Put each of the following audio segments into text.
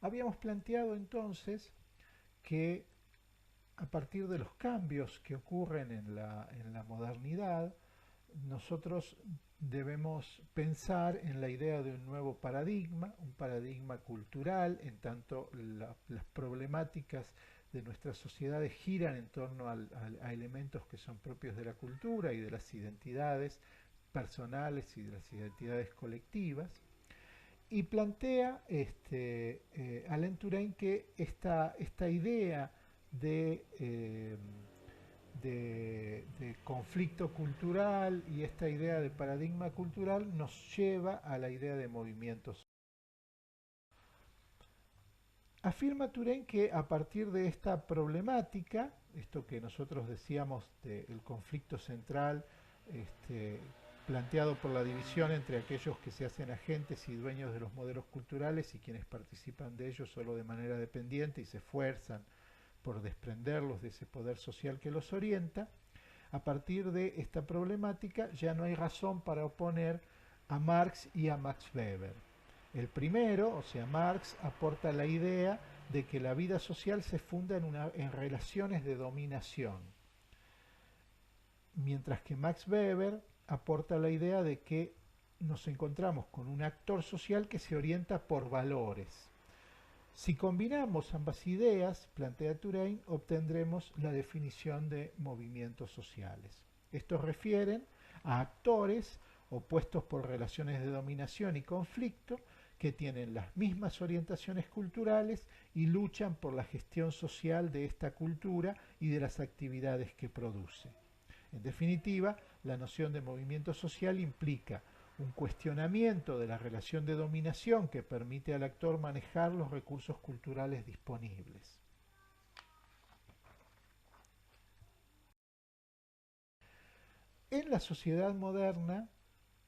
Habíamos planteado entonces que a partir de los cambios que ocurren en la modernidad, nosotros debemos pensar en la idea de un nuevo paradigma, un paradigma cultural, en tanto las problemáticas de nuestras sociedades giran en torno a elementos que son propios de la cultura y de las identidades personales y de las identidades colectivas, y plantea Alain Touraine que esta idea de, de conflicto cultural y esta idea de paradigma cultural nos lleva a la idea de movimientos. Afirma Touraine que a partir de esta problemática, esto que nosotros decíamos del conflicto central, este, planteado por la división entre aquellos que se hacen agentes y dueños de los modelos culturales y quienes participan de ellos solo de manera dependiente y se esfuerzan por desprenderlos de ese poder social que los orienta, a partir de esta problemática ya no hay razón para oponer a Marx y a Max Weber. El primero, o sea, Marx, aporta la idea de que la vida social se funda en relaciones de dominación, mientras que Max Weber aporta la idea de que nos encontramos con un actor social que se orienta por valores. Si combinamos ambas ideas, plantea Touraine, obtendremos la definición de movimientos sociales. Estos refieren a actores opuestos por relaciones de dominación y conflicto que tienen las mismas orientaciones culturales y luchan por la gestión social de esta cultura y de las actividades que produce. En definitiva, la noción de movimiento social implica un cuestionamiento de la relación de dominación que permite al actor manejar los recursos culturales disponibles. En la sociedad moderna,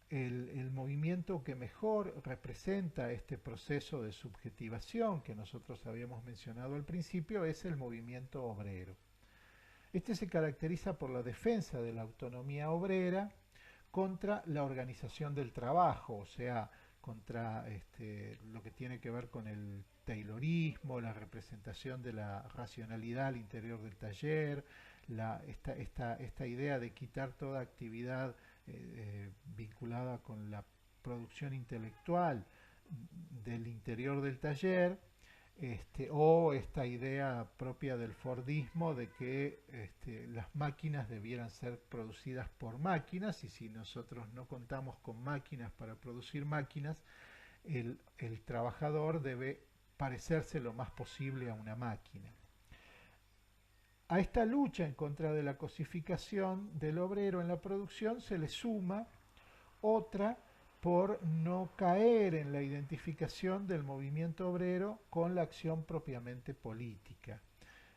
el movimiento que mejor representa este proceso de subjetivación que nosotros habíamos mencionado al principio es el movimiento obrero. Este se caracteriza por la defensa de la autonomía obrera contra la organización del trabajo, o sea, contra lo que tiene que ver con el taylorismo, la representación de la racionalidad al interior del taller, esta idea de quitar toda actividad vinculada con la producción intelectual del interior del taller, o esta idea propia del Fordismo de que las máquinas debieran ser producidas por máquinas y si nosotros no contamos con máquinas para producir máquinas, el trabajador debe parecerse lo más posible a una máquina. A esta lucha en contra de la cosificación del obrero en la producción se le suma otra por no caer en la identificación del movimiento obrero con la acción propiamente política,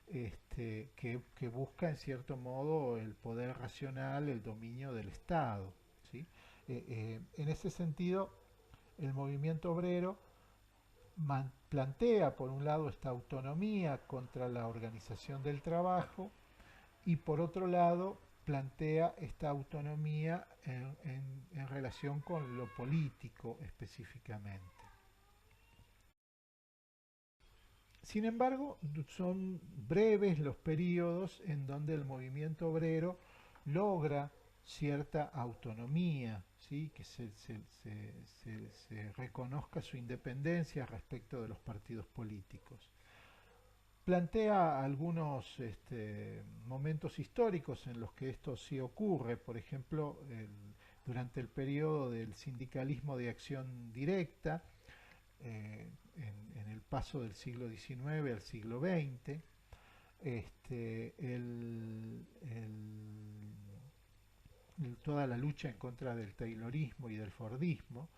que busca en cierto modo el poder racional, el dominio del Estado. ¿Sí? En ese sentido, el movimiento obrero plantea, por un lado, esta autonomía contra la organización del trabajo y por otro lado plantea esta autonomía en relación con lo político específicamente. Sin embargo, son breves los periodos en donde el movimiento obrero logra cierta autonomía, ¿sí? Que se reconozca su independencia respecto de los partidos políticos. Plantea algunos momentos históricos en los que esto sí ocurre, por ejemplo, durante el periodo del sindicalismo de acción directa, en el paso del siglo XIX al siglo XX, toda la lucha en contra del taylorismo y del fordismo,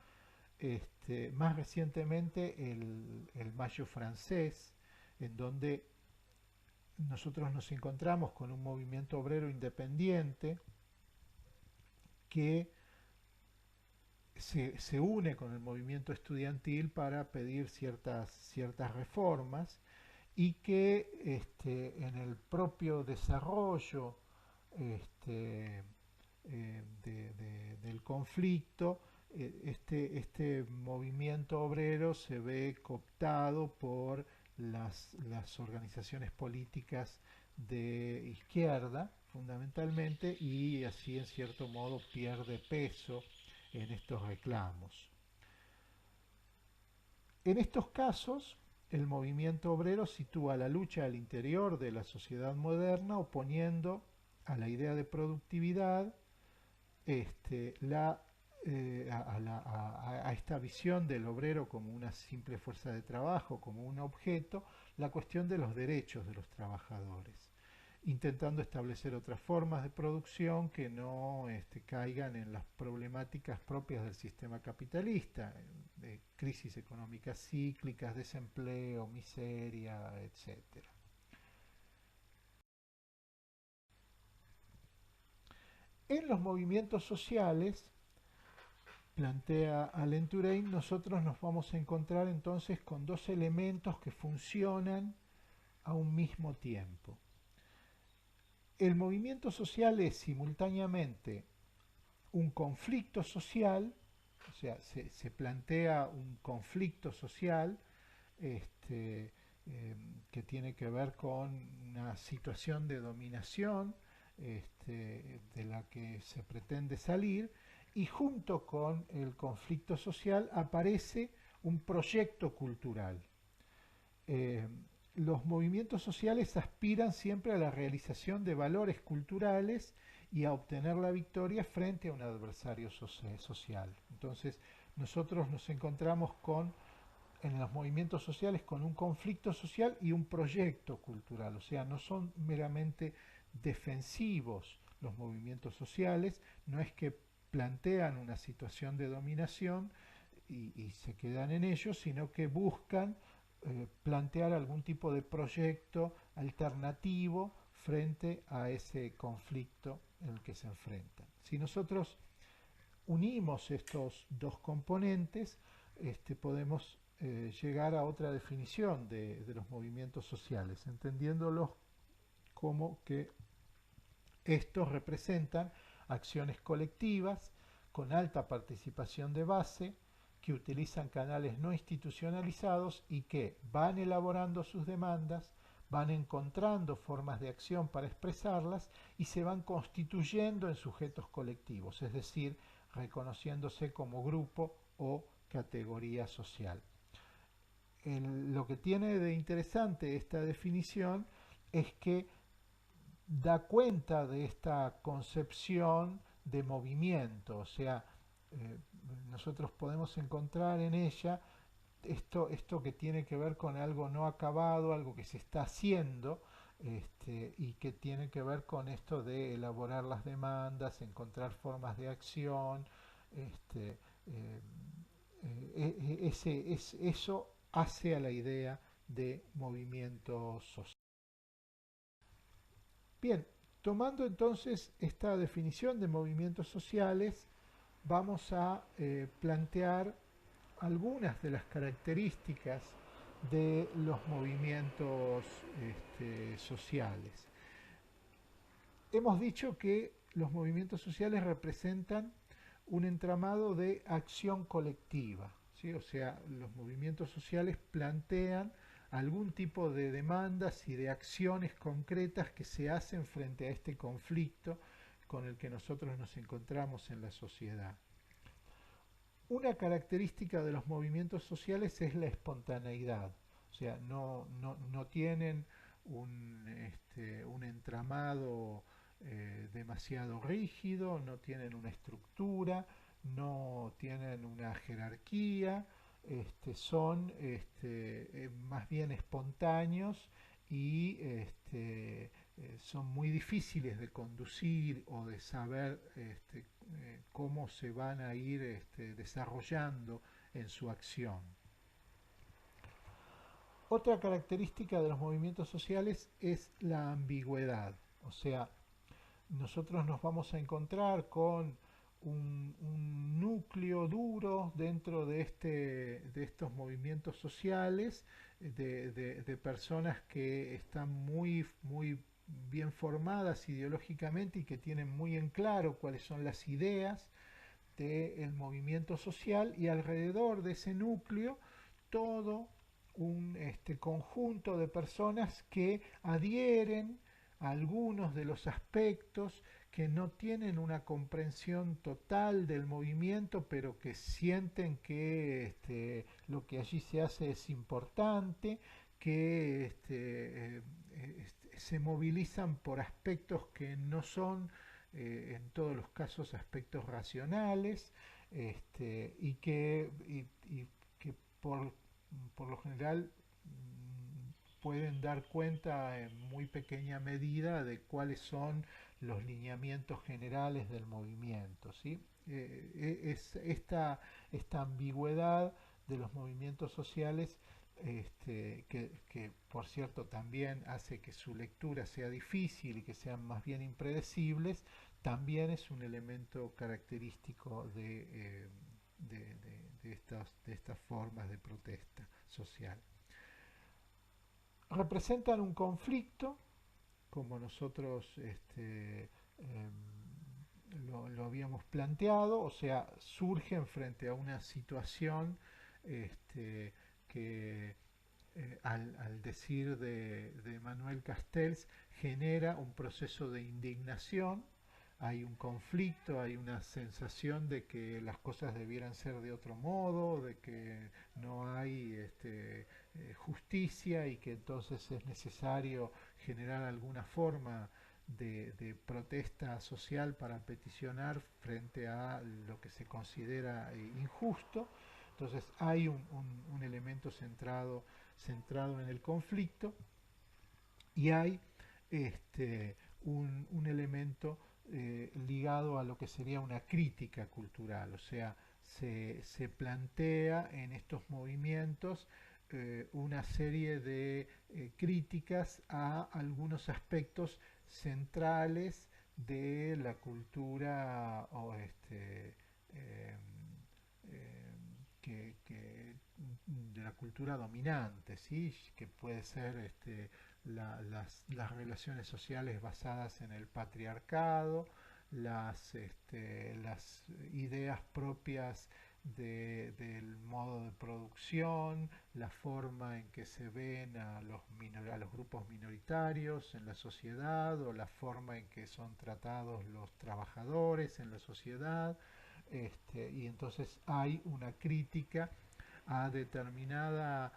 más recientemente el Mayo francés, en donde nosotros nos encontramos con un movimiento obrero independiente que se une con el movimiento estudiantil para pedir ciertas reformas y que en el propio desarrollo del conflicto este movimiento obrero se ve cooptado por las organizaciones políticas de izquierda, fundamentalmente, y así en cierto modo pierde peso en estos reclamos. En estos casos, el movimiento obrero sitúa la lucha al interior de la sociedad moderna, oponiendo a la idea de productividad la, a esta visión del obrero como una simple fuerza de trabajo, como un objeto, la cuestión de los derechos de los trabajadores, intentando establecer otras formas de producción que no caigan en las problemáticas propias del sistema capitalista, de crisis económicas cíclicas, desempleo, miseria, etcétera. En los movimientos sociales, plantea Alain Touraine, nosotros nos vamos a encontrar entonces con dos elementos que funcionan a un mismo tiempo. El movimiento social es simultáneamente un conflicto social, o sea, se plantea un conflicto social este, que tiene que ver con una situación de dominación de la que se pretende salir, y junto con el conflicto social aparece un proyecto cultural. Eh, los movimientos sociales aspiran siempre a la realización de valores culturales y a obtener la victoria frente a un adversario social. Entonces, nosotros nos encontramos en los movimientos sociales con un conflicto social y un proyecto cultural, o sea, no son meramente defensivos los movimientos sociales, no es que plantean una situación de dominación y se quedan en ello, sino que buscan plantear algún tipo de proyecto alternativo frente a ese conflicto en el que se enfrentan. Si nosotros unimos estos dos componentes, podemos llegar a otra definición de los movimientos sociales, entendiéndolos como que estos representan acciones colectivas con alta participación de base, que utilizan canales no institucionalizados y que van elaborando sus demandas, van encontrando formas de acción para expresarlas y se van constituyendo en sujetos colectivos, es decir, reconociéndose como grupo o categoría social. Lo que tiene de interesante esta definición es que da cuenta de esta concepción de movimiento, o sea, eh, nosotros podemos encontrar en ella esto que tiene que ver con algo no acabado, algo que se está haciendo, y que tiene que ver con esto de elaborar las demandas, encontrar formas de acción, este, eh, eso hace a la idea de movimiento social. Bien, tomando entonces esta definición de movimientos sociales, vamos a plantear algunas de las características de los movimientos sociales. Hemos dicho que los movimientos sociales representan un entramado de acción colectiva, ¿sí? O sea, los movimientos sociales plantean algún tipo de demandas y de acciones concretas que se hacen frente a este conflicto con el que nosotros nos encontramos en la sociedad. Una característica de los movimientos sociales es la espontaneidad, o sea, no tienen un entramado demasiado rígido, no tienen una estructura, no tienen una jerarquía, son más bien espontáneos y son muy difíciles de conducir o de saber cómo se van a ir desarrollando en su acción. Otra característica de los movimientos sociales es la ambigüedad, o sea, nosotros nos vamos a encontrar con un núcleo duro dentro de estos movimientos sociales, de personas que están muy bien formadas ideológicamente y que tienen muy en claro cuáles son las ideas, del movimiento social y alrededor de ese núcleo todo un conjunto de personas que adhieren a algunos de los aspectos, que no tienen una comprensión total del movimiento, pero que sienten que lo que allí se hace es importante, que se movilizan por aspectos que no son en todos los casos aspectos racionales, y que por lo general pueden dar cuenta en muy pequeña medida de cuáles son los lineamientos generales del movimiento, ¿sí? Es esta ambigüedad de los movimientos sociales, que por cierto también hace que su lectura sea difícil y que sean más bien impredecibles, también es un elemento característico de estas formas de protesta social. Representan un conflicto, como nosotros lo habíamos planteado, o sea, surgen frente a una situación que al decir de Manuel Castells, genera un proceso de indignación, hay un conflicto, hay una sensación de que las cosas debieran ser de otro modo, de que no hay justicia y que entonces es necesario generar alguna forma de protesta social para peticionar frente a lo que se considera injusto. Entonces hay un elemento centrado en el conflicto, y hay un elemento ligado a lo que sería una crítica cultural, o sea, se plantea en estos movimientos una serie de críticas a algunos aspectos centrales de la cultura o eh, eh, de la cultura dominante, ¿sí? Que puede ser las relaciones sociales basadas en el patriarcado, las ideas propias del modo de producción, la forma en que se ven a los grupos minoritarios en la sociedad, o la forma en que son tratados los trabajadores en la sociedad, y entonces hay una crítica a determinada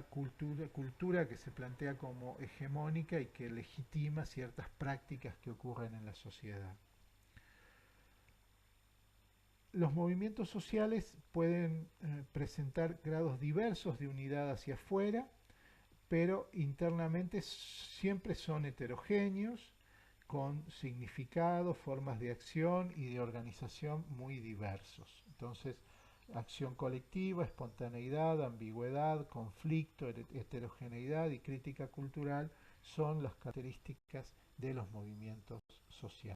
cultura que se plantea como hegemónica y que legitima ciertas prácticas que ocurren en la sociedad. Los movimientos sociales pueden presentar grados diversos de unidad hacia afuera, pero internamente siempre son heterogéneos, con significados, formas de acción y de organización muy diversos. Entonces, acción colectiva, espontaneidad, ambigüedad, conflicto, heterogeneidad y crítica cultural son las características de los movimientos sociales.